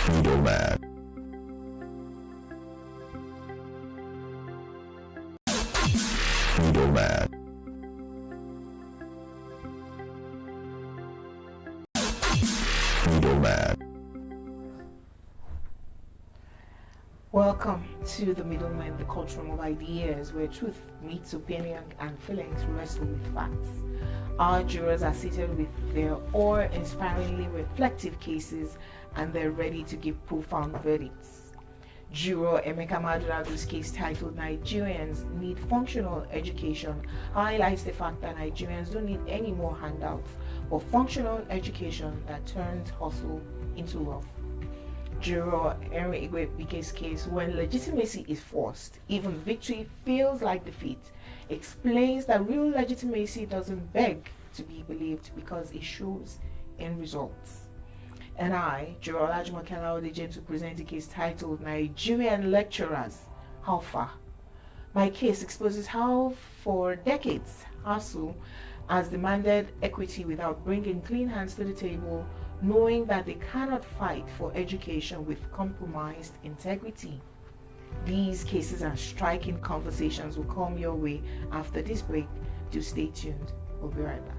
Middlemen. Middlemen. Middlemen. Welcome to the Middlemen, the courtroom of ideas, where truth meets opinion and feelings wrestle with facts. Our jurors are seated with their awe-inspiringly reflective cases, and they're ready to give profound verdicts. Juror Emeka Madunagu's case, titled Nigerians Need Functional Education, highlights the fact that Nigerians don't need any more handouts, but functional education that turns hustle into wealth. Juror Henry Igwebuike's case, when legitimacy is forced, even victory feels like defeat, explains that real legitimacy doesn't beg to be believed because it shows in results. And I, Juror Olajumoke-Alawode James, will present a case titled Nigerian Lecturers, How Far? My case exposes how, for decades, ASUU has demanded equity without bringing clean hands to the table, knowing that they cannot fight for education with compromised integrity. These cases and striking conversations will come your way after this break. Do stay tuned. We'll be right back.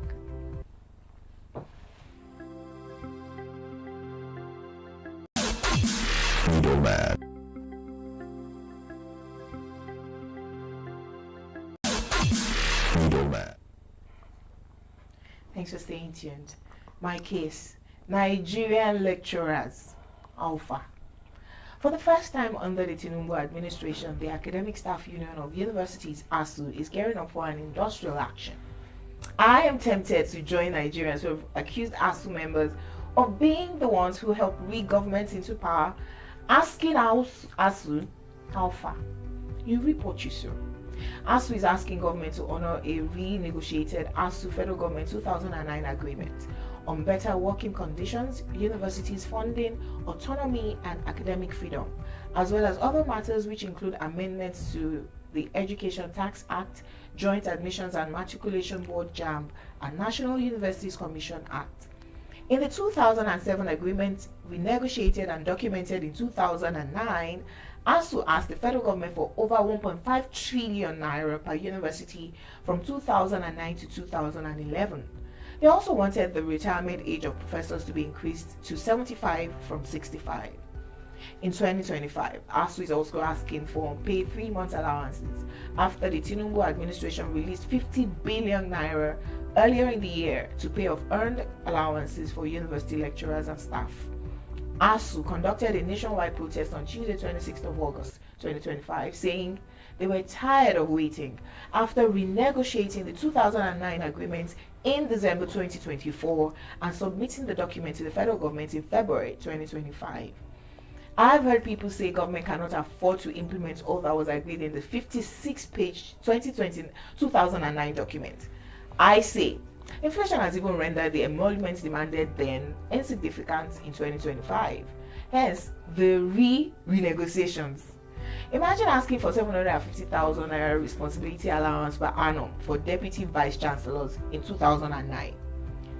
Middlemen. Middlemen. Thanks for staying tuned. My case, Nigerian Lecturers, Alpha. For the first time under the Tinubu administration, the Academic Staff Union of Universities, ASUU, is gearing up for an industrial action. I am tempted to join Nigerians who have accused ASUU members of being the ones who helped rig governments into power, asking ASUU, how far? You reap what you sow. ASUU is asking government to honor a renegotiated ASUU Federal Government 2009 agreement on better working conditions, universities funding, autonomy and academic freedom, as well as other matters which include amendments to the Education Tax Act, Joint Admissions and Matriculation Board (JAMB), and National Universities Commission Act. In the 2007 agreement, renegotiated and documented in 2009, ASUU asked the federal government for over 1.5 trillion naira per university from 2009 to 2011. They also wanted the retirement age of professors to be increased to 75 from 65. In 2025, ASUU is also asking for unpaid 3 months allowances after the Tinubu administration released 50 billion naira earlier in the year to pay off earned allowances for university lecturers and staff. ASUU conducted a nationwide protest on Tuesday, 26th of August 2025, saying they were tired of waiting after renegotiating the 2009 agreement in December 2024 and submitting the document to the federal government in February 2025. I've heard people say government cannot afford to implement all that was agreed in the 56-page 2009 document. I say, inflation has even rendered the emoluments demanded then insignificant in 2025. Hence, the renegotiations. Imagine asking for 750,000 naira responsibility allowance per annum for deputy vice chancellors in 2009.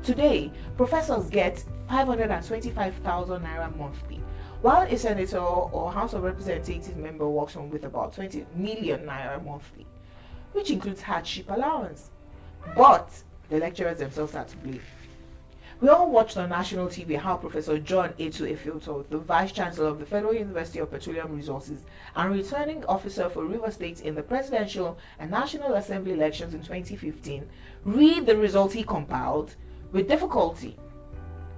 Today, professors get 525,000 naira monthly, while a senator or House of Representatives member walks home with about 20 million naira monthly, which includes hardship allowance. But the lecturers themselves are to blame. We all watched on national TV how Professor John Efilto, the Vice Chancellor of the Federal University of Petroleum Resources and returning officer for Rivers State in the presidential and National Assembly elections in 2015, read the result he compiled with difficulty.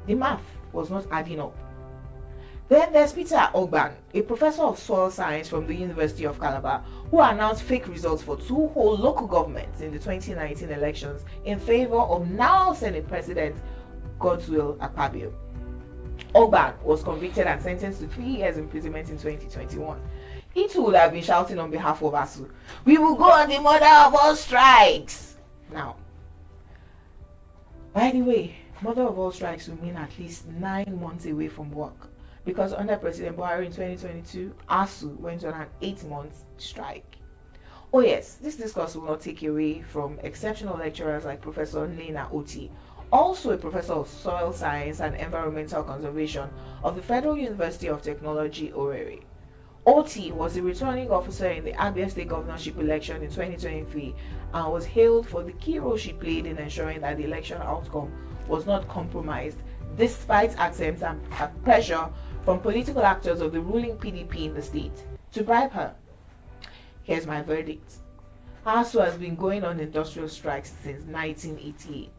The math was not adding up. Then there's Peter Ogban, a professor of soil science from the University of Calabar, who announced fake results for 2 whole local governments in the 2019 elections in favor of now Senate President Godswill Akpabio. Ogban was convicted and sentenced to 3 years imprisonment in 2021. He too would have been shouting on behalf of ASUU, "We will go on the mother of all strikes!" Now, by the way, mother of all strikes will mean at least 9 months away from work, because under President Buhari in 2022, ASUU went on an 8-month strike. Oh yes, this discourse will not take away from exceptional lecturers like Professor Nena Oti also a professor of soil science and environmental conservation of the Federal University of Technology, Owerri. OT was a returning officer in the Abia State governorship election in 2023 and was hailed for the key role she played in ensuring that the election outcome was not compromised, despite attempts and pressure from political actors of the ruling PDP in the state to bribe her. Here's my verdict. ASUU has been going on industrial strikes since 1988.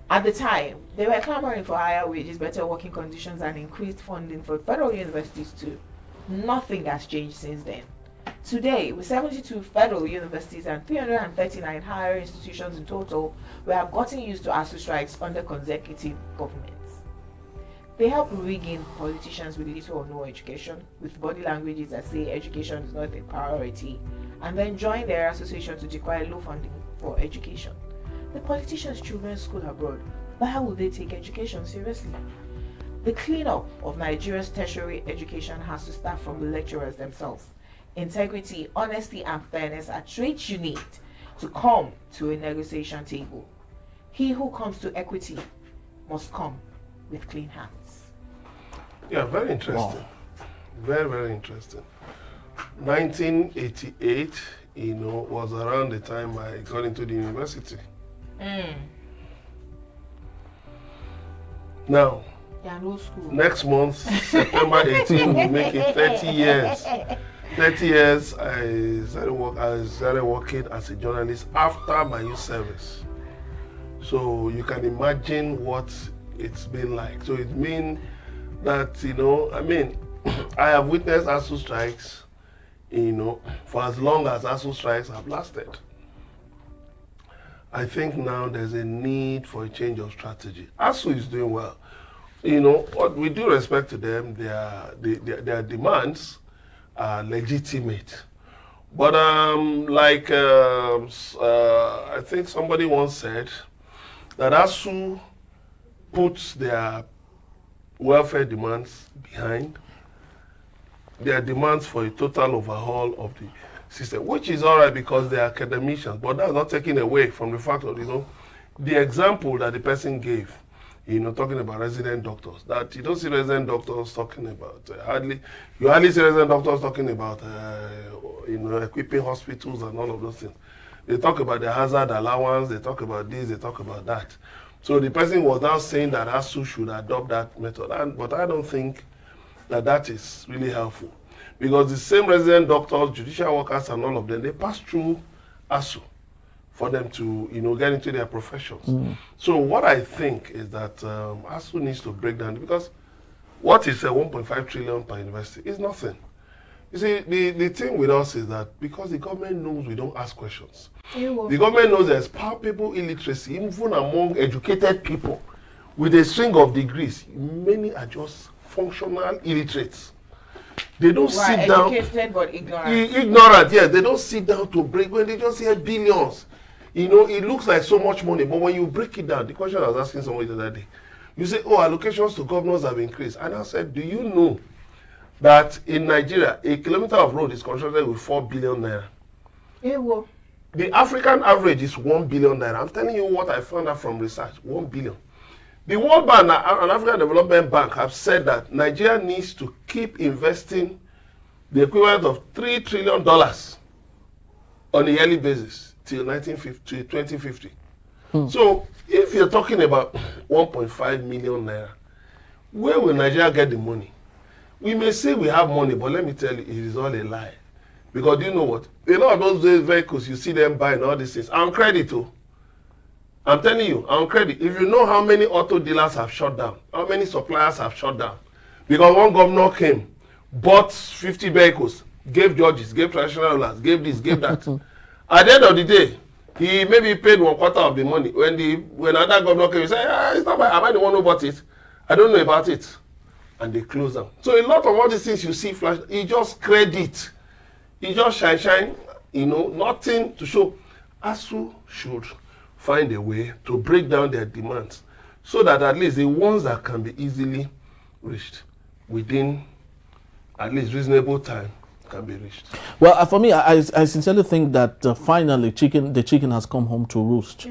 At the time, they were clamoring for higher wages, better working conditions, and increased funding for federal universities too. Nothing has changed since then. Today, with 72 federal universities and 339 higher institutions in total, we have gotten used to ASUU strikes under consecutive governments. They help rig in politicians with little or no education, with body languages that say education is not a priority, and then join their association to decry low funding for education. The politicians' children's school abroad, why would they take education seriously? The cleanup of Nigeria's tertiary education has to start from the lecturers themselves. Integrity, honesty, and fairness are traits you need to come to a negotiation table. He who comes to equity must come with clean hands. Yeah, very interesting. Wow. Very, very interesting. 1988, was around the time I got into the university. Now, next month, September 18, will make it 30 years. 30 years, I started working as a journalist after my youth service. So you can imagine what it's been like. So it means that, I have witnessed ASUU strikes, for as long as ASUU strikes have lasted. I think now there's a need for a change of strategy. ASUU is doing well. What we do respect to them, their demands are legitimate. But I think somebody once said that ASUU puts their welfare demands behind their demands for a total overhaul of the system, which is all right because they are academicians, but that's not taking away from the fact of, the example that the person gave, talking about resident doctors, that you don't see resident doctors talking about, you hardly see resident doctors talking about, equipping hospitals and all of those things. They talk about the hazard allowance, they talk about this, they talk about that. So the person was now saying that ASUU should adopt that method, but I don't think that is really helpful. Because the same resident doctors, judicial workers, and all of them, they pass through ASUU for them to, get into their professions. So what I think is that ASUU needs to break down, because what is 1.5 trillion per university is nothing. You see, the thing with us is that because the government knows we don't ask questions. The government knows there's palpable illiteracy, even among educated people with a string of degrees. Many are just functional illiterates. They don't sit down. Educated but ignorant. Ignorant, yes. They don't sit down to break when they just hear billions. It looks like so much money, but when you break it down, the question I was asking somebody the other day, you say, allocations to governors have increased. And I said, do you know that in Nigeria, a kilometer of road is constructed with 4 billion naira? The African average is 1 billion naira. I'm telling you what I found out from research, 1 billion. The World Bank and African Development Bank have said that Nigeria needs to keep investing the equivalent of $3 trillion on a yearly basis till 2050. So if you're talking about 1.5 million naira, where will Nigeria get the money? We may say we have money, but let me tell you, it is all a lie. Because do you know what? A lot of those vehicles, you see them buying all these things on credit too. I'm telling you, on credit. If you know how many auto dealers have shut down, how many suppliers have shut down, because one governor came, bought 50 vehicles, gave judges, gave traditional rulers, gave this, gave that. At the end of the day, he maybe paid 1/4 of the money. When another governor came, he said, it's not my, am I the one who bought it? I don't know about it. And they close down. So a lot of all these things you see flash, he just credit. He just shine, nothing to show. ASUU should find a way to break down their demands so that at least the ones that can be easily reached within at least reasonable time can be reached? Well, for me, I sincerely think that finally the chicken has come home to roost.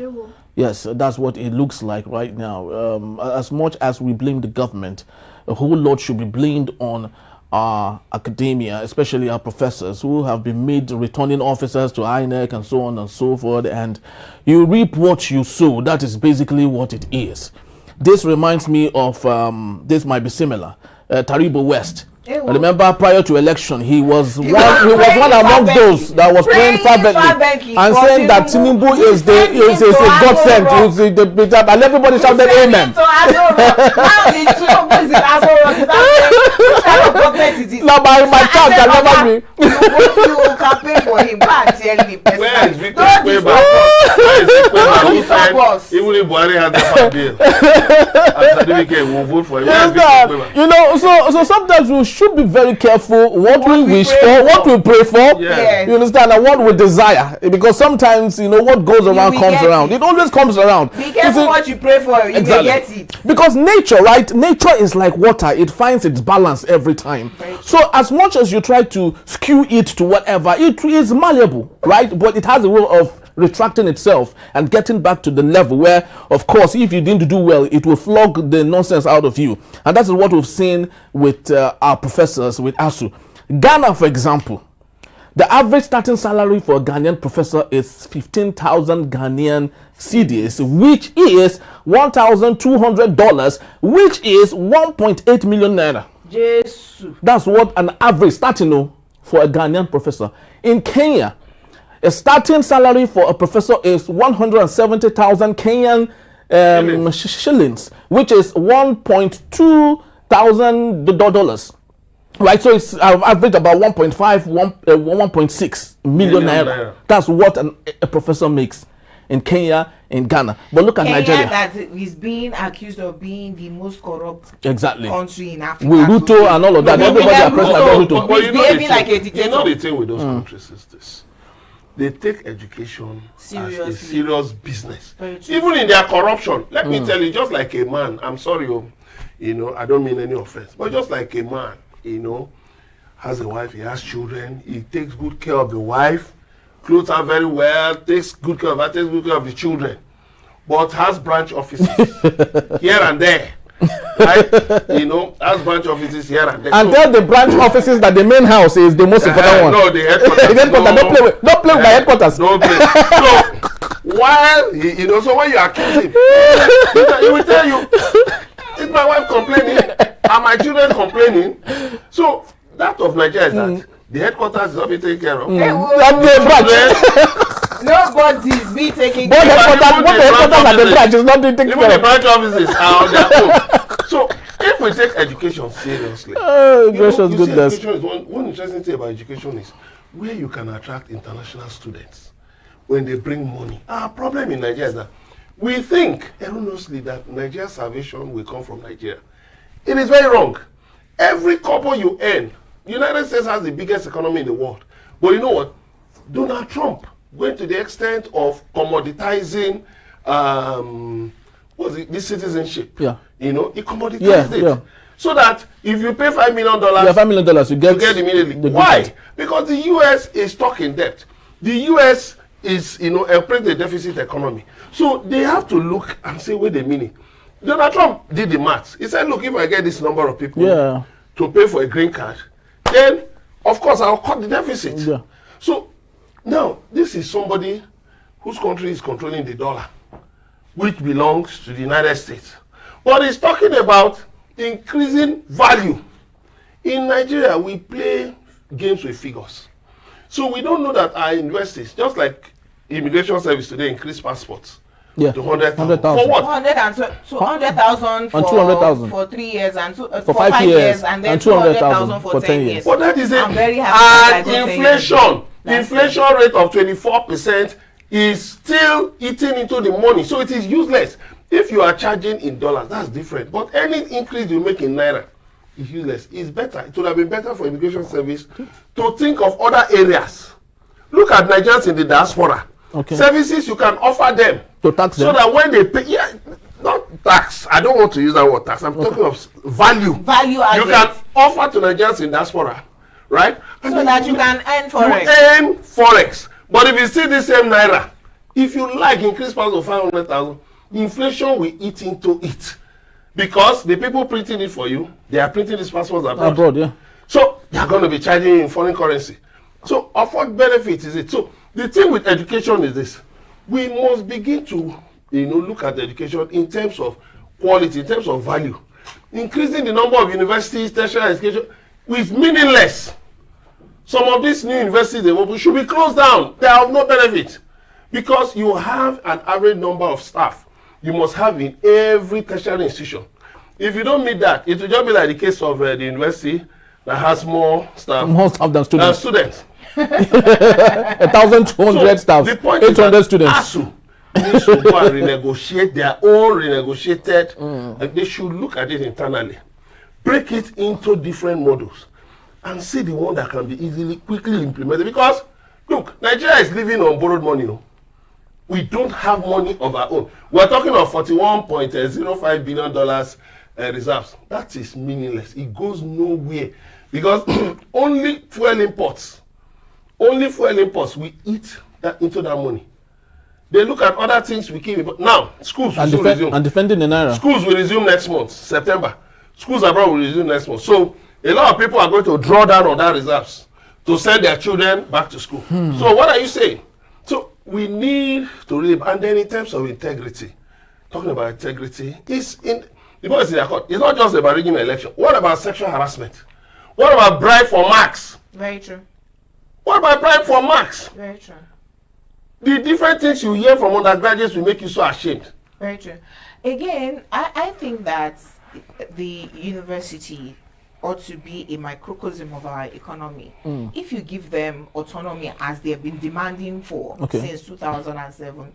Yes, that's what it looks like right now. As much as we blame the government, a whole lot should be blamed on our academia, especially our professors who have been made returning officers to INEC and so on and so forth. And you reap what you sow. That is basically what it is. This reminds me of, this might be similar, Taribo West. I remember prior to election, he was one among those that was praying fervently and saying that Tinubu is a godsend. And everybody shouted amen. Now my child can never be. You will campaign for him. Where is Victor Kweba? Even if Buhari had the deal, after the weekend, we'll vote for him. You know, so sometimes we should be very careful what we wish for, what we pray for. Yeah. You understand, and what we desire, because sometimes what goes around comes around. It always comes around. Be careful what you pray for. You may get it. Because nature, right? Nature is like water. It finds its balance every time. So as much as you try to skew it to whatever, it is malleable, right? But it has a way of retracting itself and getting back to the level where, of course, if you didn't do well, it will flog the nonsense out of you. And that's what we've seen with our professors, with ASUU. Ghana, for example, the average starting salary for a Ghanaian professor is 15,000 Ghanaian cedis, which is $1,200, which is 1.8 million naira. Jesus. That's what an average starting for a Ghanaian professor. In Kenya, a starting salary for a professor is 170,000 Kenyan shillings, which is $1.2 thousand dollars. Right, so it's average about 1.6 million naira. That's what a professor makes in Kenya, in Ghana. But look at Nigeria. That is being accused of being the most corrupt country in Africa. With Ruto and all of that. Everybody are President Ruto. But you know the thing with those countries is this. They take education as a serious business. Even in their corruption. Let me tell you, just like a man, I'm sorry, I don't mean any offense, but just like a man, has a wife, he has children, he takes good care of the wife, clothes her very well, takes good care of her, takes good care of the children, but has branch offices here and there. Right? Has branch offices here and there. And tell the branch offices that the main house is the most important one. No, the headquarters. Don't play with my headquarters. Don't play. So while so when you accuse him, he will tell you, is my wife complaining? Are my children complaining? So that of Nigeria is that the headquarters is not being taken care of. Nobody's be taking care of. The headquarters and the branch is not being taken care of. Even the branch offices are on their own. So if we take education seriously, education is one interesting thing about education is where you can attract international students when they bring money. Our problem in Nigeria is that we think erroneously that Nigeria's salvation will come from Nigeria. It is very wrong. Every couple you earn, the United States has the biggest economy in the world. But you know what? Donald Trump went to the extent of commoditizing this citizenship. Yeah. He commoditized it. So that if you pay $5 million, $5 million you get immediately. Why? Because the US is stuck in debt. The US is, operating the deficit economy. So they have to look and say, wait a minute. Donald Trump did the maths. He said, look, if I get this number of people to pay for a green card, then, of course, I'll cut the deficit. Yeah. So now, this is somebody whose country is controlling the dollar, which belongs to the United States. But he's talking about increasing value. In Nigeria, we play games with figures. So we don't know that our universities, just like immigration service today, increased passports to 100,000. For what? 200,000 for 200,000 for 3 years and for 5 years, and then 200,000 for 10 years. But that is it. I'm very And happy inflation, the inflation rate of 24% is still eating into the money. So it is useless. If you are charging in dollars, that's different. But any increase you make in naira is useless. It's better. It would have been better for immigration service to think of other areas. Look at Nigerians in the diaspora. Services you can offer them to tax them, so that when they pay, not tax. I don't want to use that word tax. I'm talking of value. Value you can offer to Nigerians in diaspora right? And so that you can earn forex. You earn forex. But if you see the same naira, if you like increase price of 500,000, inflation will eat into it. Because the people printing it for you, they are printing these passports abroad. Yeah. So they are going to be charging you in foreign currency. So of what benefit is it? So the thing with education is this: we must begin to, look at education in terms of quality, in terms of value. Increasing the number of universities, tertiary education is meaningless. Some of these new universities they open should be closed down. They have no benefit because you have an average number of staff you must have in every tertiary institution. If you don't meet that, it will just be like the case of the university that has more staff than students. 1,200 staff, 800 students. ASUU needs to go and renegotiate their own renegotiated. They should look at it internally, break it into different models, and see the one that can be quickly implemented. Because look, Nigeria is living on borrowed money. We don't have money of our own. We're talking of $41.05 billion reserves. That is meaningless. It goes nowhere because only fuel imports, we eat that into that money. They look at other things we keep. Now, schools will resume. And defending the naira. Schools will resume next month, September. Schools abroad will resume next month. So a lot of people are going to draw down on that reserves to send their children back to school. So what are you saying? So we need to really, and then in terms of integrity, talking about integrity, it's in the policy in court. It's not just about rigging an election. What about sexual harassment? What about bribe for marks? Very true. What about bribe for marks? Very true. The different things you hear from undergraduates will make you so ashamed. Very true. Again, I think that the university ought to be a microcosm of our economy. If you give them autonomy as they have been demanding for since 2007,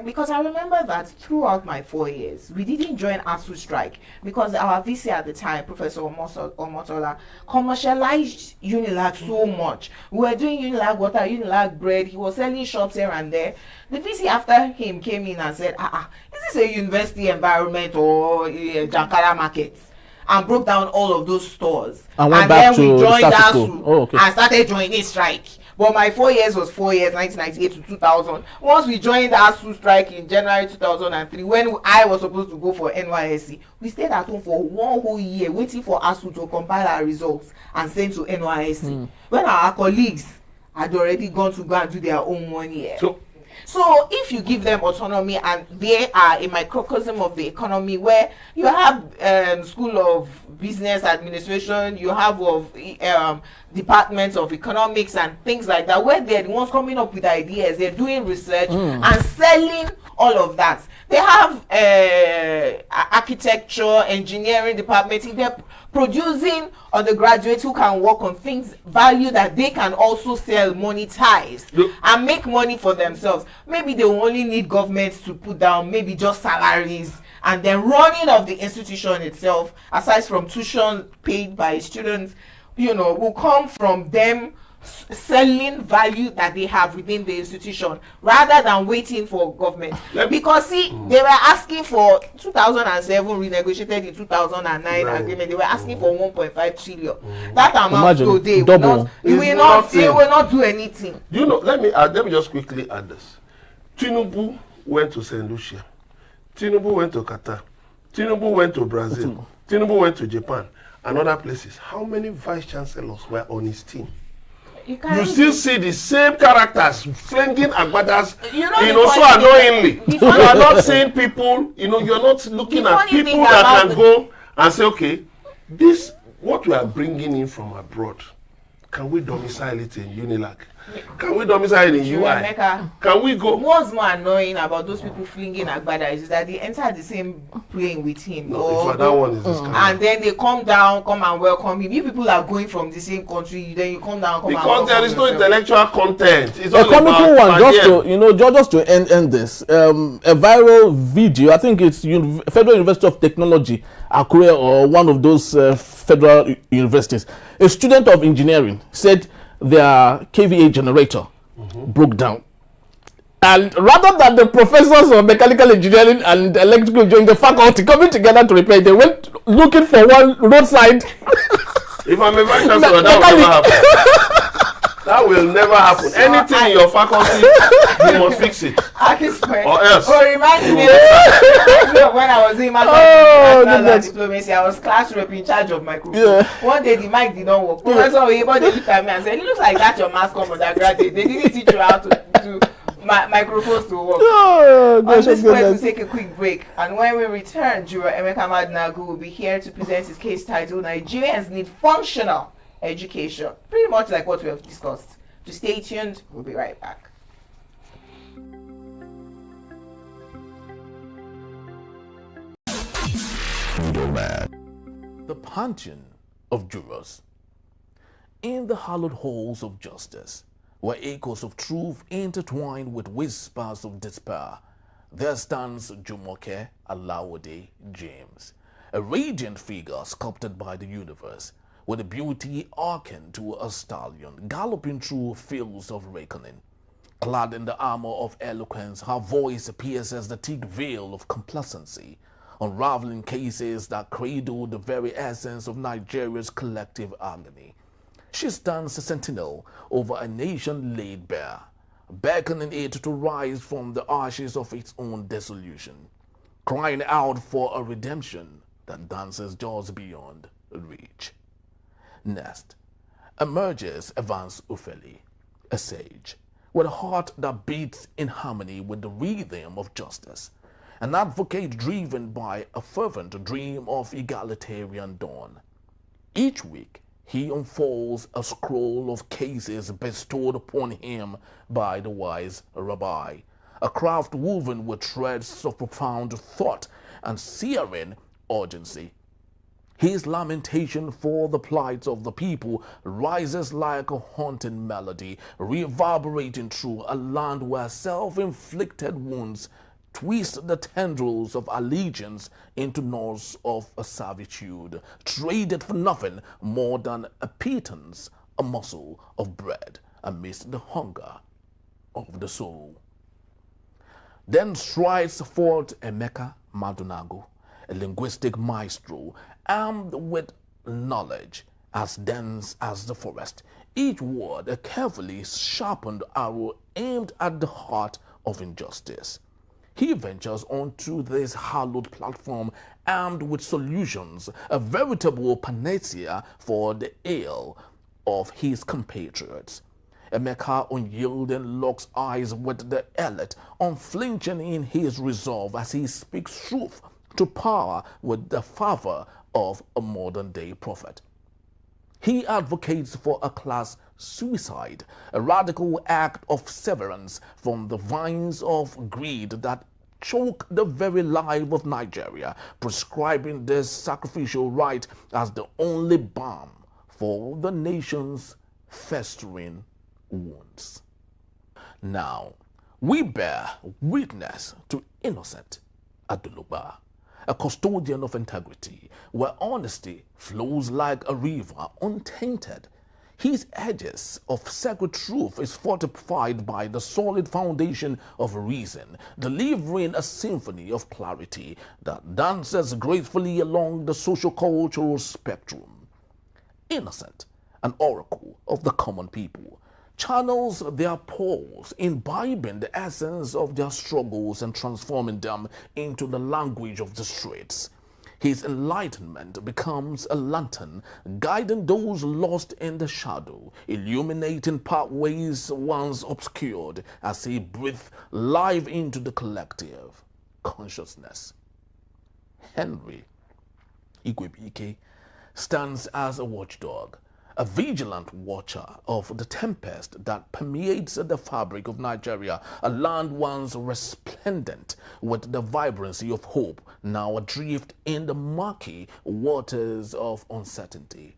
because I remember that throughout my 4 years, we didn't join ASUU strike because our VC at the time, Professor Omotola, commercialized Unilag so much. We were doing Unilag water, Unilag bread. He was selling shops here and there. The VC after him came in and said, is this a university environment or a Jankara market? And broke down all of those stores. And then we joined ASUU and started joining strike. But my 4 years was 4 years, 1998 to 2000. Once we joined ASUU strike in January 2003, when I was supposed to go for NYSC, we stayed at home for 1 whole year waiting for ASUU to compile our results and send to NYSC. When our colleagues had already gone to go and do their own 1 year. So if you give them autonomy and they are a microcosm of the economy where you have School of Business Administration, you have departments of economics and things like that, where they're the ones coming up with ideas, they're doing research and selling all of that. They have architecture, engineering departments. They're producing undergraduates who can work on things, value that they can also sell, monetize, and make money for themselves. Maybe they will only need governments to put down maybe just salaries, and then running of the institution itself, aside from tuition paid by students, will come from them selling value that they have within the institution rather than waiting for government. Because see, they were asking for 2007 renegotiated in 2009 agreement. They were asking for 1.5 trillion. That amount today will not do anything. Let me just quickly add this. Tinubu went to St. Lucia. Tinubu went to Qatar. Tinubu went to Brazil. Tinubu went to Japan and other places. How many vice chancellors were on his team? You still see the same characters flinging agbadas, so annoyingly. You are not seeing people, you're not looking at people that can go and say, okay, what we are bringing in from abroad, can we domicile it in Unilag? Can we domicile it in UI? Can we go? What's more annoying about those people flinging agbada is that they enter the same plane with him. That one is and then they come and welcome him. You people are going from the same country, then you come down, because there is no intellectual content. It's a comical one, just to end this. A viral video, I think it's Federal University of Technology, Akure, or one of those federal universities. A student of engineering said their KVA generator broke down. And rather than the professors of mechanical engineering and electrical engineering, the faculty coming together to repair, they went looking for one roadside If I'm a vice chancellor, that will never happen. That will never happen. So anything in your faculty, you must fix it. Or else. Oh, reminds me of when I was in my diplomacy. I was class rep in charge of microphone. Yeah. One day the mic did not work. Professor Oyebo, they looked at me and said, "It looks like that's your mass comm undergraduate. They didn't teach you how to do microphones to work." On this point, we'll take a quick break. And when we return, Juror Emeka Madunagu will be here to present his case titled Nigerians Need Functional Education. Pretty much like what we have discussed. Just stay tuned. We'll be right back. Middlemen. The punching of jurors. In the hallowed halls of justice, where echoes of truth intertwine with whispers of despair, there stands Olajumoke-Alawode James, a radiant figure sculpted by the universe, with a beauty akin to a stallion galloping through fields of reckoning. Clad in the armor of eloquence, her voice pierces the thick veil of complacency, unraveling cases that cradle the very essence of Nigeria's collective agony. She stands a sentinel over a nation laid bare, beckoning it to rise from the ashes of its own dissolution, crying out for a redemption that dances just beyond reach. Next emerges Evans Ufeli, a sage, with a heart that beats in harmony with the rhythm of justice, an advocate driven by a fervent dream of egalitarian dawn. Each week, he unfolds a scroll of cases bestowed upon him by the wise rabbi, a craft woven with threads of profound thought and searing urgency. His lamentation for the plight of the people rises like a haunting melody, reverberating through a land where self-inflicted wounds twist the tendrils of allegiance into knots of a servitude, traded for nothing more than a pittance, a morsel of bread amidst the hunger of the soul. Then strides forth Emeka Madunagu, a linguistic maestro, armed with knowledge as dense as the forest, each word a carefully sharpened arrow aimed at the heart of injustice. He ventures onto this hallowed platform armed with solutions, a veritable panacea for the ail of his compatriots. Emeka unyielding locks eyes with the elite, unflinching in his resolve as he speaks truth to power with the fervor of a modern-day prophet. He advocates for a class suicide, a radical act of severance from the vines of greed that choke the very life of Nigeria, prescribing this sacrificial rite as the only balm for the nation's festering wounds. Now, we bear witness to Innocent Aduluba, a custodian of integrity, where honesty flows like a river untainted. His edges of sacred truth is fortified by the solid foundation of reason, delivering a symphony of clarity that dances gracefully along the social-cultural spectrum. Innocent, an oracle of the common people, channels their pulse, imbibing the essence of their struggles and transforming them into the language of the streets. His enlightenment becomes a lantern, guiding those lost in the shadow, illuminating pathways once obscured as he breathes life into the collective consciousness. Henry Igwebuike stands as a watchdog, a vigilant watcher of the tempest that permeates the fabric of Nigeria, a land once resplendent with the vibrancy of hope, now adrift in the murky waters of uncertainty.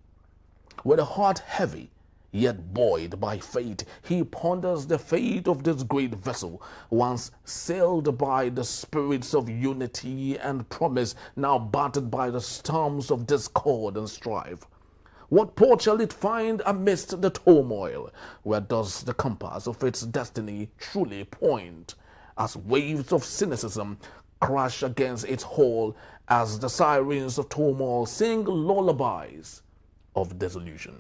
With a heart heavy, yet buoyed by fate, he ponders the fate of this great vessel, once sailed by the spirits of unity and promise, now battered by the storms of discord and strife. What port shall it find amidst the turmoil? Where does the compass of its destiny truly point? As waves of cynicism crash against its hull, as the sirens of turmoil sing lullabies of dissolution.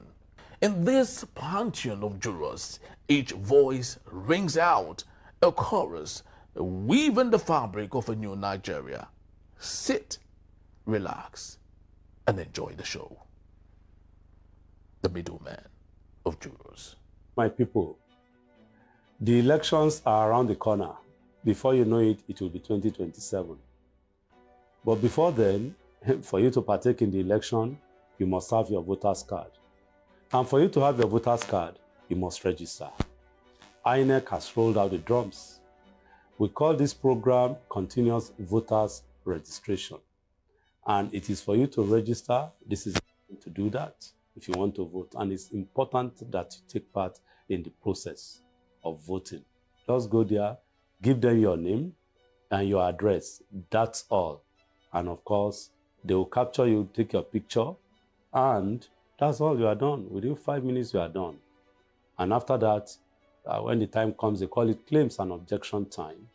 In this pantheon of jurors, each voice rings out a chorus, weaving the fabric of a new Nigeria. Sit, relax, and enjoy the show. The Middlemen of Jurors. My people, the elections are around the corner. Before you know it, it will be 2027. But before then, for you to partake in the election, you must have your voter's card. And for you to have your voter's card, you must register. INEC has rolled out the drums. We call this program Continuous Voters Registration. And it is for you to register. This is to do that if you want to vote. And it's important that you take part in the process of voting. Just go there, give them your name and your address. That's all. And of course, they will capture you, take your picture, and that's all. You are done. Within 5 minutes, you are done. And after that, when the time comes, they call it claims and objection time.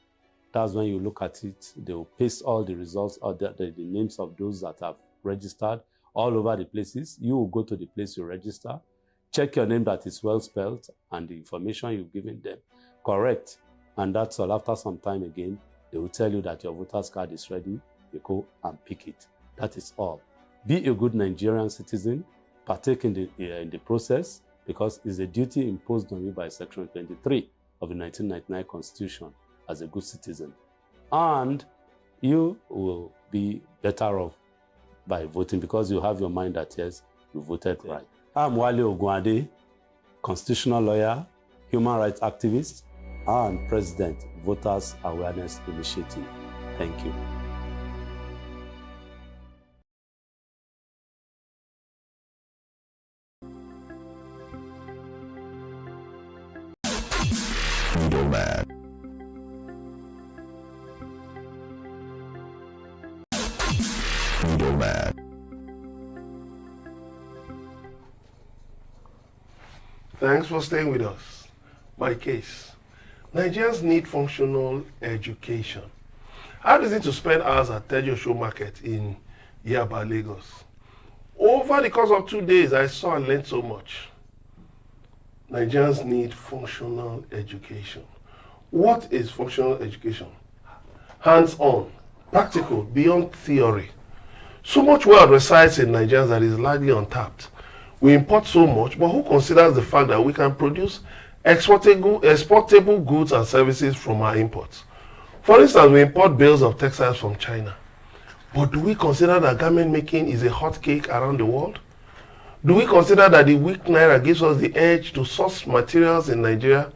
That's when you look at it. They will paste all the results or the names of those that have registered all over the places. You will go to the place you register, check your name that is well spelled, and the information you've given them correct. And that's all. After some time again, they will tell you that your voter's card is ready. You go and pick it. That is all. Be a good Nigerian citizen. Partake in the process, because it's a duty imposed on you by Section 23 of the 1999 Constitution as a good citizen. And you will be better off by voting, because you have your mind that, yes, you voted right. I'm Wale Ogunade, constitutional lawyer, human rights activist, and President, Voters Awareness Initiative. Thank you. Middleman. Middleman. Thanks for staying with us. My case. Nigerians need functional education. I had reason to spend hours at Tejo Show Market in Yaba, Lagos. Over the course of 2 days, I saw and learned so much. Nigerians need functional education. What is functional education? Hands-on, practical, beyond theory. So much wealth resides in Nigerians that is largely untapped. We import so much, but who considers the fact that we can produce exportable goods and services from our imports? For instance, we import bales of textiles from China. But do we consider that garment making is a hot cake around the world? Do we consider that the weak naira gives us the edge to source materials in Nigeria,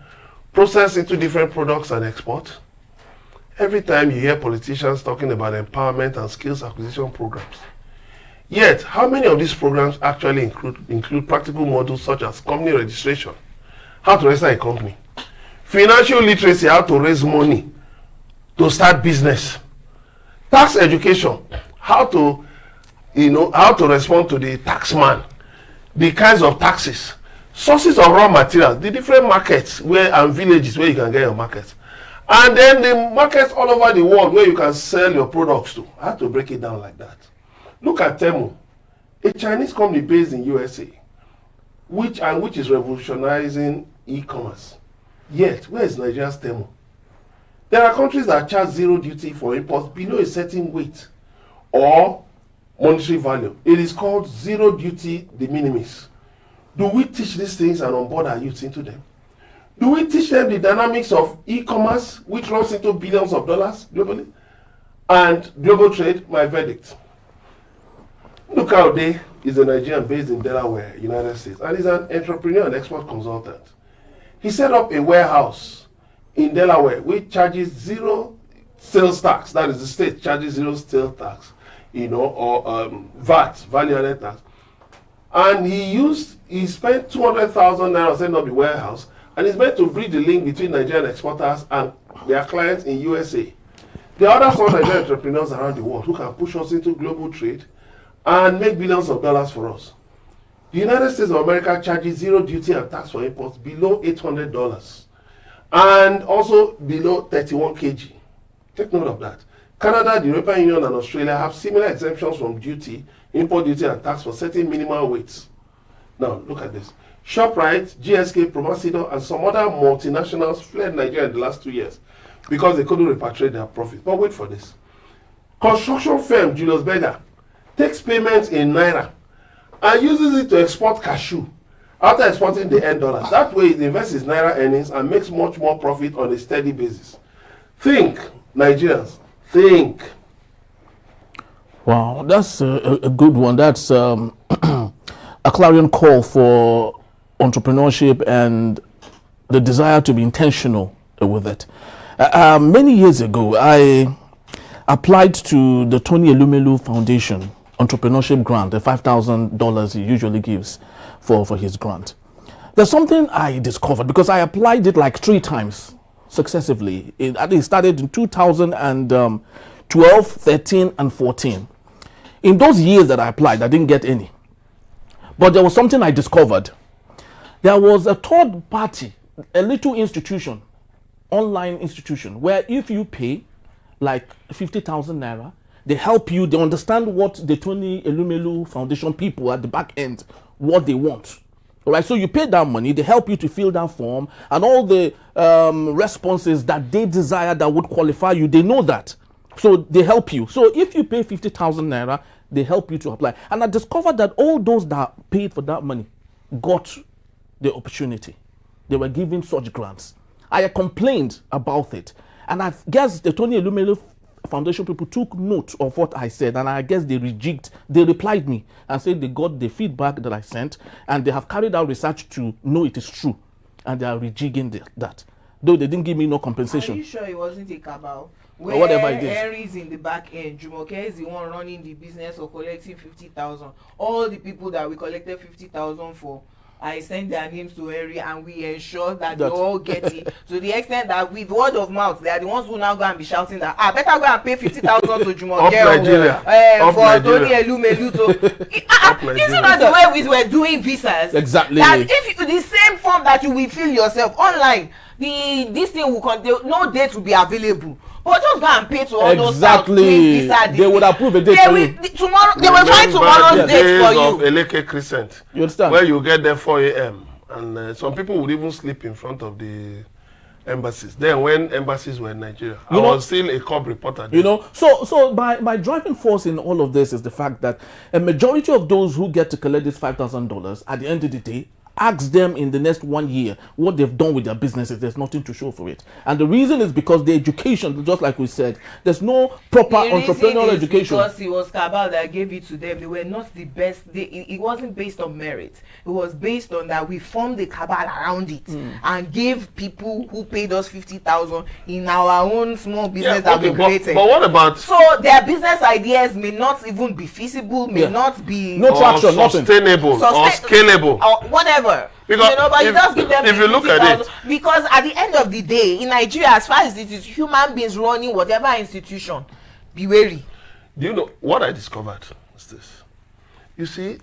process into different products and export? Every time you hear politicians talking about empowerment and skills acquisition programs. Yet, how many of these programs actually include practical models such as company registration, how to register a company, financial literacy, how to raise money to start business, tax education, how to respond to the tax man, the kinds of taxes, sources of raw materials, the different markets and villages where you can get your markets, and then the markets all over the world where you can sell your products to. I have to break it down like that. Look at Temu, a Chinese company based in USA, which is revolutionizing e-commerce. Yet, where is Nigeria's Temu? There are countries that charge zero duty for imports below a certain weight or monetary value. It is called zero duty de minimis. Do we teach these things and onboard our youth into them? Do we teach them the dynamics of e-commerce, which runs into billions of dollars globally? And global trade? My verdict. Nukaude is a Nigerian based in Delaware, United States, and is an entrepreneur and export consultant. He set up a warehouse in Delaware which charges zero sales tax. That is, the state charges zero sales tax, or VAT, value added tax. And he spent 200,000 naira setting up the warehouse, and it's meant to bridge the link between Nigerian exporters and their clients in USA. There are other small Nigerian entrepreneurs around the world who can push us into global trade and make billions of dollars for us. The United States of America charges zero duty and tax for imports below $800 and also below 31 kg. Take note of that. Canada, the European Union, and Australia have similar exemptions from duty, import duty, and tax for certain minimal weights. Now, look at this. ShopRite, GSK, Promasidor, and some other multinationals fled Nigeria in the last 2 years because they couldn't repatriate their profits. But wait for this. Construction firm Julius Berger takes payments in Naira and uses it to export cashew after exporting the end dollars. That way, it invests its Naira earnings and makes much more profit on a steady basis. Think, Nigerians, think. Wow, that's a good one. That's a clarion call for entrepreneurship and the desire to be intentional with it. Many years ago, I applied to the Tony Elumelu Foundation entrepreneurship grant, the $5,000 he usually gives for his grant. There's something I discovered because I applied it like 3 times successively. It started in 2012, 13, and 14. In those years that I applied, I didn't get any. But there was something I discovered. There was a third party, a little institution, online institution, where if you pay like 50,000 Naira, they help you, they understand what the Tony Elumelu Foundation people at the back end, what they want. All right, so you pay that money, they help you to fill that form, and all the responses that they desire that would qualify you, they know that. So they help you. So if you pay 50,000 Naira, they help you to apply. And I discovered that all those that paid for that money got the opportunity. They were given such grants. I complained about it. And I guess the Tony Elumelu Foundation people took note of what I said, and I guess they replied me and said they got the feedback that I sent, and they have carried out research to know it is true, and they are rejigging that. Though they didn't give me no compensation. Are you sure it wasn't a cabal? Or whatever it is. Henry's in the back end, Jumoke is the one running the business of collecting 50,000. All the people that we collected 50,000 for, I send their names to Henry, and we ensure that they all get it. To the extent that with word of mouth, they are the ones who now go and be shouting that better go and pay 50,000 to Jumoke for Tony Elumelu. This is not the way we were doing visas. Exactly. That if you, the same form that you will fill yourself online, this thing will contain, no date will be available. But just go and pay to all those exactly. They would approve a date for you. Tomorrow, they will find tomorrow's date for you. Eleke Crescent. You understand? Where you get there 4 a.m. and some people would even sleep in front of the embassies. Then when embassies were in Nigeria, I was still a cop reporter. You know, so my driving force in all of this is the fact that a majority of those who get to collect this $5,000 at the end of the day, ask them in the next 1 year what they've done with their businesses. There's nothing to show for it. And the reason is because the education, just like we said, there's no proper entrepreneurial education. Because it was cabal that gave it to them. They were not the best. It wasn't based on merit. It was based on that we formed a cabal around it and gave people who paid us 50,000 in our own small business that we created. But what about? So their business ideas may not even be feasible, may not be traction, sustainable or scalable or whatever. Because but you just give them if you look at it, because at the end of the day in Nigeria, as far as it is human beings running whatever institution, be wary. Do you know what I discovered is this? You see,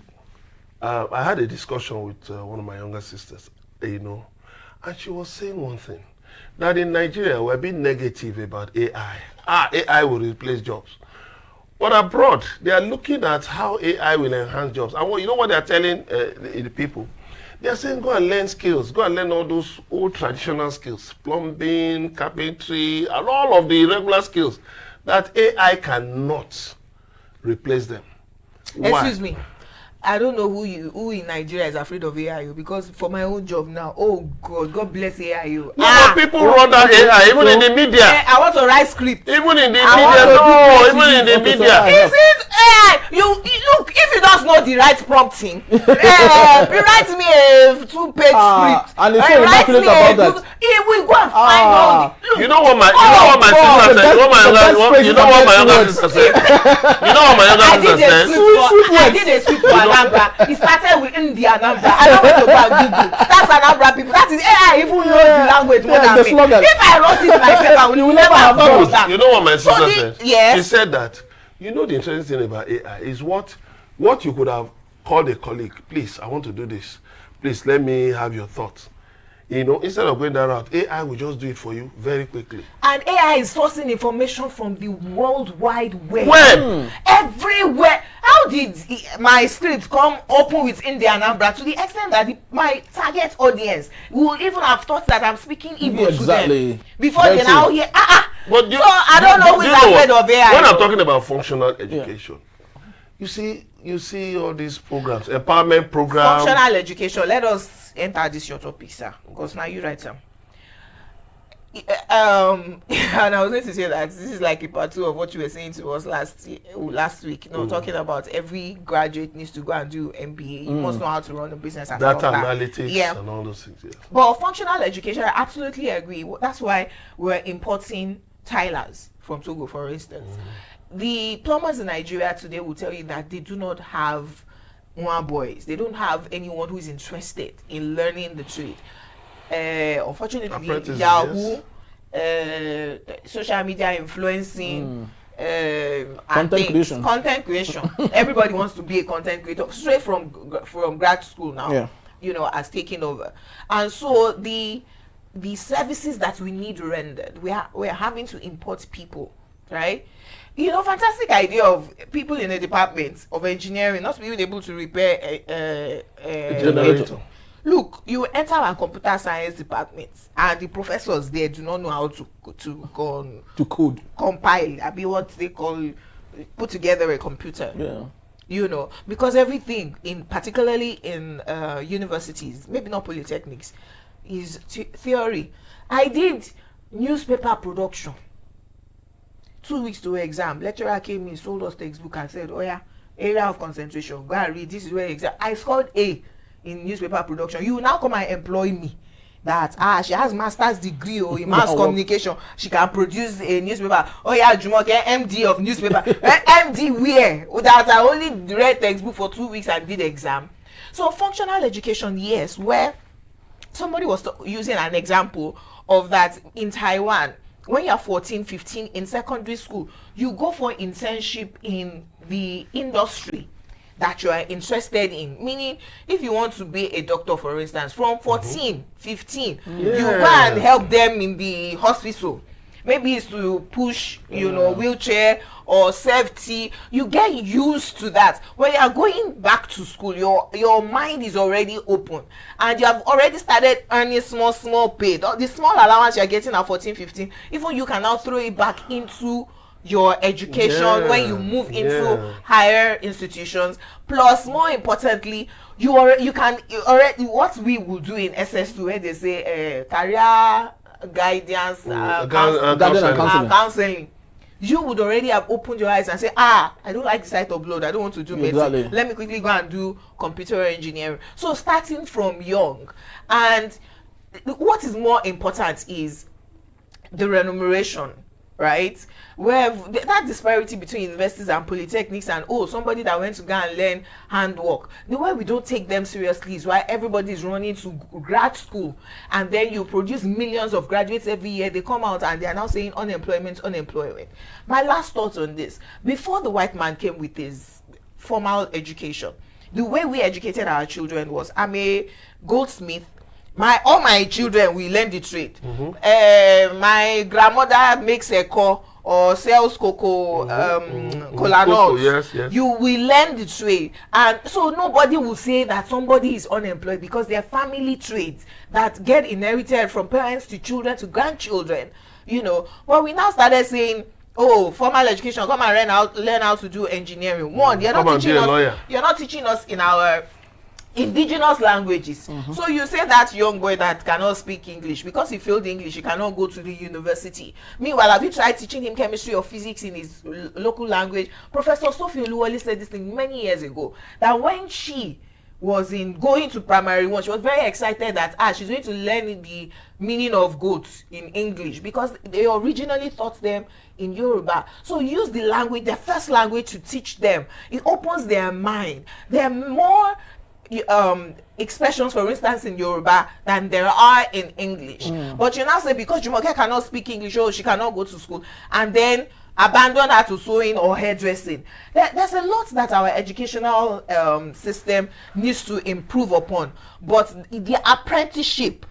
I had a discussion with one of my younger sisters, and she was saying one thing, that in Nigeria we're being negative about AI. AI will replace jobs. But abroad, they are looking at how AI will enhance jobs. And you know what they are telling the people? They are saying, go and learn skills. Go and learn all those old traditional skills. Plumbing, carpentry, and all of the regular skills that AI cannot replace them. Why? Excuse me. I don't know who in Nigeria is afraid of AIU, because for my own job now, oh God bless AIU. People run that AI, even in the media. I want to write script. Even in the media, even in the media. Is it AI? You look, if you don't know the right prompting, you write me a 2-page script. And it's so immaculate about that. We go and find out. You know what my sister said? You know what my younger sister said? I did a script for Anambra. It started with India Anambra. I don't want to go and Google. That's Anambra people. That is AI even knows the language more than me. If I wrote it myself, I will never have thought of that. You know what my sister said? Yes. She said that, the interesting thing about AI is what you could have called a colleague. Please, I want to do this. Please, let me have your thoughts. Instead of going that route, AI will just do it for you very quickly. And AI is sourcing information from the World Wide Web. Web. Everywhere. How how did my script come open with Indian Anambra to the extent that my target audience will even have thought that I'm speaking Igbo to them before they now hear But so I don't know who is ahead of AI. When I'm talking about functional education, you see all these programs, empowerment programs. Functional education. Let us enter this your topic, sir, because now you write some. And I was going to say that this is like a part 2 of what you were saying to us last week. Talking about every graduate needs to go and do MBA. You must know how to run a business and data analytics and all those things. Yes. But functional education, I absolutely agree. That's why we're importing tilers from Togo, for instance. The plumbers in Nigeria today will tell you that they do not have boys. They don't have anyone who is interested in learning the trade. Unfortunately, Yahoo, social media influencing, content creation. Everybody wants to be a content creator straight from grad school now. Has taken over, and so the services that we need rendered, we are having to import people, right? Fantastic idea of people in the department of engineering not being able to repair a generator. Look, you enter our computer science department and the professors there do not know how to code, compile, what they call, put together a computer. Because everything, particularly in universities, maybe not polytechnics, is theory. I did newspaper production. 2 weeks to exam, lecturer came in, sold us textbook and said, area of concentration, go and read, this is where exam. I scored A in newspaper production. You will now come and employ me that she has master's degree in mass communication, she can produce a newspaper. Jumoke, MD of newspaper. MD where? That I only read textbook for 2 weeks and did exam. So functional education, yes, where somebody was using an example of that in Taiwan. When you're 14, 15 in secondary school, you go for internship in the industry that you are interested in. Meaning, if you want to be a doctor, for instance, from 14, 15, you go and help them in the hospital. Maybe it's to push, wheelchair or safety. You get used to that. When you are going back to school, your mind is already open. And you have already started earning small pay. The small allowance you are getting at 14, 15, even you can now throw it back into your education when you move into higher institutions. Plus, more importantly, you can already, what we will do in SS2 where they say career guidance counseling, you would already have opened your eyes and say, I don't like the sight of blood, I don't want to do medicine, let me quickly go and do computer engineering. So starting from young. And what is more important is the remuneration, right? Where that disparity between universities and polytechnics and somebody that went to go and learn handwork, the way we don't take them seriously is why everybody is running to grad school, and then you produce millions of graduates every year. They come out and they are now saying unemployment. My last thought on this: before the white man came with his formal education, the way we educated our children was, I'm a goldsmith. All my children will learn the trade. My grandmother makes a call or sells cocoa, cola nuts. You will learn the trade, and so nobody will say that somebody is unemployed, because they are family trades that get inherited from parents to children to grandchildren. But we now started saying, formal education, come and learn how to do engineering. You're not teaching us in our indigenous languages. So you say that young boy that cannot speak English, because he failed English, he cannot go to the university. Meanwhile, have you tried teaching him chemistry or physics in his local language? Professor Sophie Oluwole said this thing many years ago, that when she was going to primary 1, she was very excited that she's going to learn the meaning of goats in English, because they originally taught them in Yoruba. So use the language, their first language, to teach them. It opens their mind. There are more expressions, for instance, in Yoruba than there are in English. But you now say, because Jumoke cannot speak English, she cannot go to school, and then abandon her to sewing or hairdressing. There's a lot that our educational system needs to improve upon. But the apprenticeship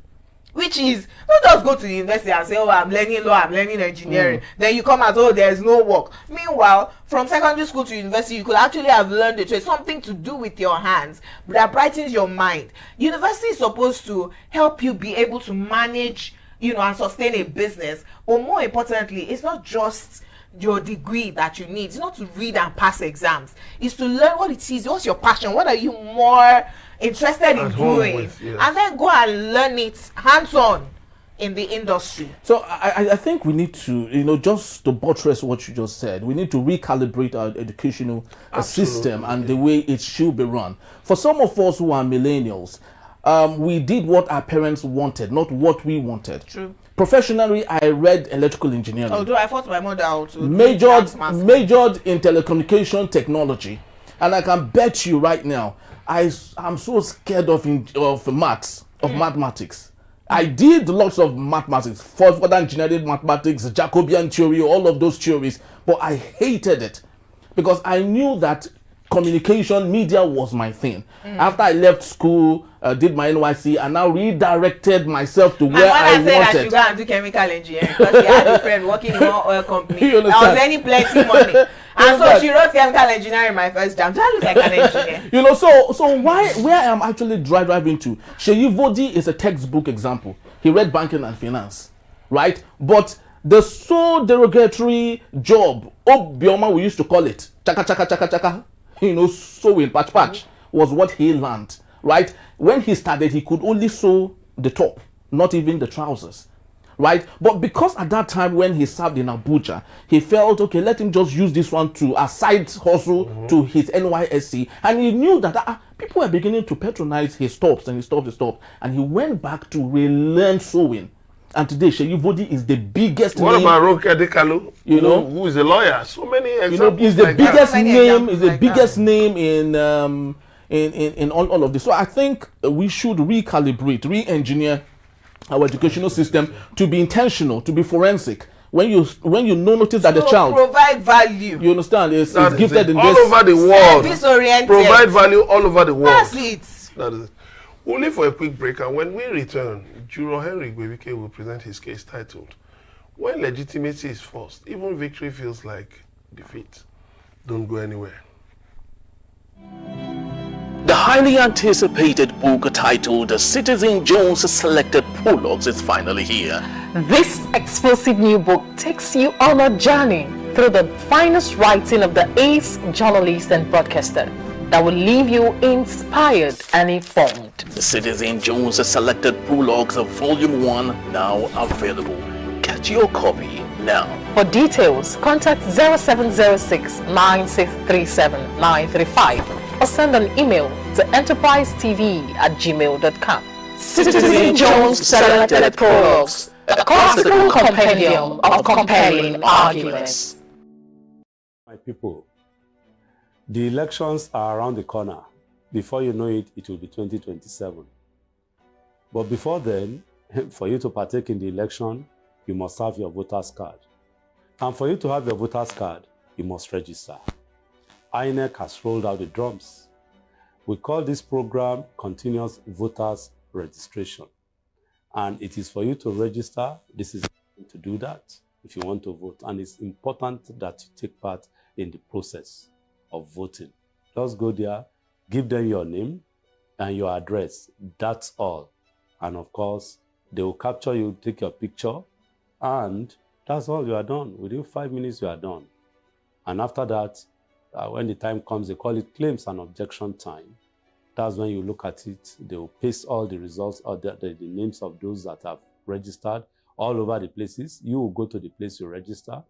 Which is, not just go to the university and say, oh, I'm learning law, I'm learning engineering. Then you come out, oh, there's no work. Meanwhile, from secondary school to university, you could actually have learned a trade, something to do with your hands that brightens your mind. University is supposed to help you be able to manage, you know, and sustain a business. Or more importantly, it's not just your degree that you need. It's not to read and pass exams. It's to learn what it is. What's your passion? What are you more interested in doing? And then go and learn it hands-on in the industry. So I think we need to, you know, just to buttress what you just said, we need to recalibrate our educational system and the way it should be run. For some of us who are millennials, we did what our parents wanted, not what we wanted. True. Professionally, I read electrical engineering. Although I thought my mother also majored in telecommunication technology. And I can bet you right now, I'm so scared of maths, of mathematics. I did lots of mathematics, further engineering mathematics, Jacobian theory, all of those theories, but I hated it because I knew that communication, media was my thing. After I left school, did my NYC, and now redirected myself to where I wanted. I said I should go and do chemical engineering because he had a friend working in one oil company. I was earning plenty money. And so she wrote chemical engineering my first jam. So I look like an engineer. You know, so where I am actually driving to, Seyi Vodi is a textbook example. He read banking and finance, right? But the so derogatory job, Obioma we used to call it, chaka chaka chaka chaka, you know, sewing, patch, was what he learned, right? When he started, he could only sew the top, not even the trousers, right? But because at that time when he served in Abuja, he felt, okay, let him just use this one to a side hustle to his NYSC. And he knew that people were beginning to patronize his stops, and and he went back to relearn sewing. And today, Seyi Vodi is the biggest name. What about Ronke Adekalu? You know, who is a lawyer? So many examples. You know, is the like biggest that. name. Is the biggest name in all of this. So I think we should recalibrate, re-engineer our educational system to be intentional, to be forensic. When you notice that the child provide value, you understand, is gifted in all this over the world. Service-oriented. Provide value all over the world. That's it. That is it. We'll leave for a quick break, and when we return, Juror Henry Igwebuike will present his case titled, "When Legitimacy Is Forced, Even Victory Feels Like Defeat." Don't go anywhere. The highly anticipated book titled Citizen Jones Selected Prologues is finally here. This explosive new book takes you on a journey through the finest writing of the ace journalist and broadcaster that will leave you inspired and informed. The Citizen Jones Selected Prologues of Volume 1 now available. Get your copy now. For details, contact 0706 9637 935 or send an email to EnterpriseTV@gmail.com. Citizen Jones Selected Prologues, a classical compendium of compelling arguments. My people, the elections are around the corner. Before you know it, it will be 2027. But before then, for you to partake in the election, you must have your voter's card. And for you to have your voter's card, you must register. INEC has rolled out the drums. We call this program Continuous Voters Registration. And it is for you to register. This is to do that if you want to vote. And it's important that you take part in the process of voting. Just go there, give them your name and your address. That's all. And of course, they will capture you, take your picture, and that's all. You are done. Within 5 minutes, you are done. And after that, when the time comes, they call it claims and objection time. That's when you look at it. They will paste all the results or the names of those that have registered all over the places. You will go to the place you register,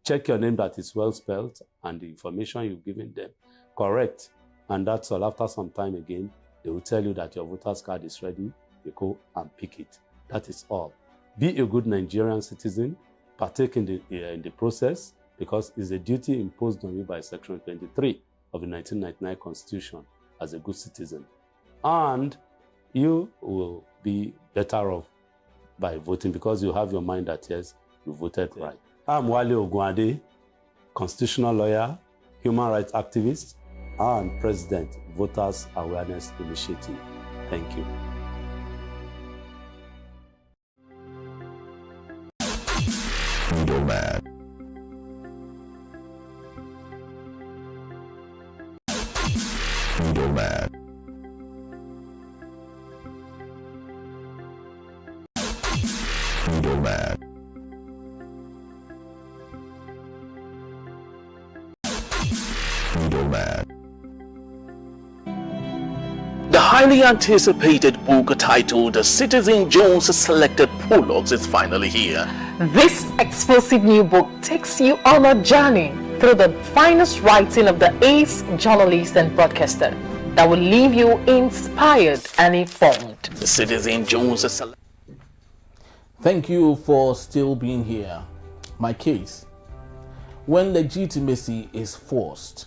check your name that is well spelled, and the information you've given them correct. And that's all. After some time again, they will tell you that your voter's card is ready. You go and pick it. That is all. Be a good Nigerian citizen. Partake in the process, because it's a duty imposed on you by Section 23 of the 1999 Constitution as a good citizen. And you will be better off by voting because you have your mind that, yes, you voted right. I'm Wale Ogunade, constitutional lawyer, human rights activist, and President, Voters Awareness Initiative. Thank you. Middlemen. Middlemen. Middlemen. Middlemen. The highly anticipated book titled Citizen Jones Selected Prologues is finally here. This explosive new book takes you on a journey through the finest writing of the ace journalist and broadcaster that will leave you inspired and informed. Citizen Jones Selected. Thank you for still being here. My case: when legitimacy is forced,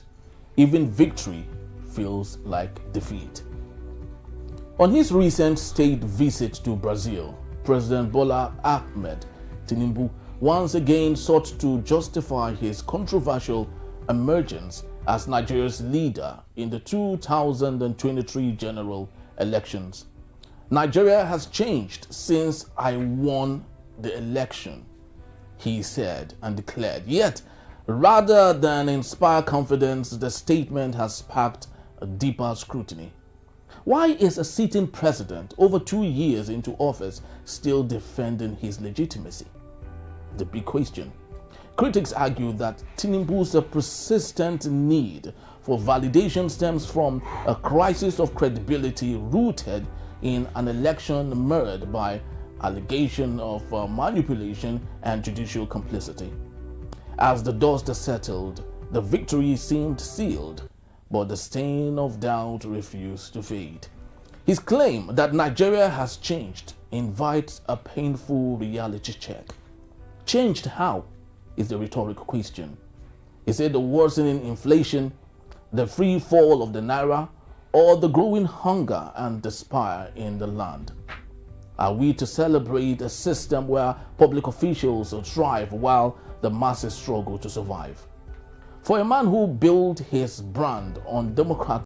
even victory feels like defeat. On his recent state visit to Brazil, President Bola Ahmed Tinubu once again sought to justify his controversial emergence as Nigeria's leader in the 2023 general elections. Nigeria has changed since I won the election, he said and declared. Yet, rather than inspire confidence, the statement has sparked a deeper scrutiny. Why is a sitting president over 2 years into office still defending his legitimacy? The big question. Critics argue that Tinubu's persistent need for validation stems from a crisis of credibility rooted in an election marred by allegation of manipulation and judicial complicity. As the dust settled, the victory seemed sealed, but the stain of doubt refused to fade. His claim that Nigeria has changed invites a painful reality check. Changed how is the rhetorical question. Is it the worsening inflation, the free fall of the naira, or the growing hunger and despair in the land? Are we to celebrate a system where public officials thrive while the masses struggle to survive? For a man who built his brand on democratic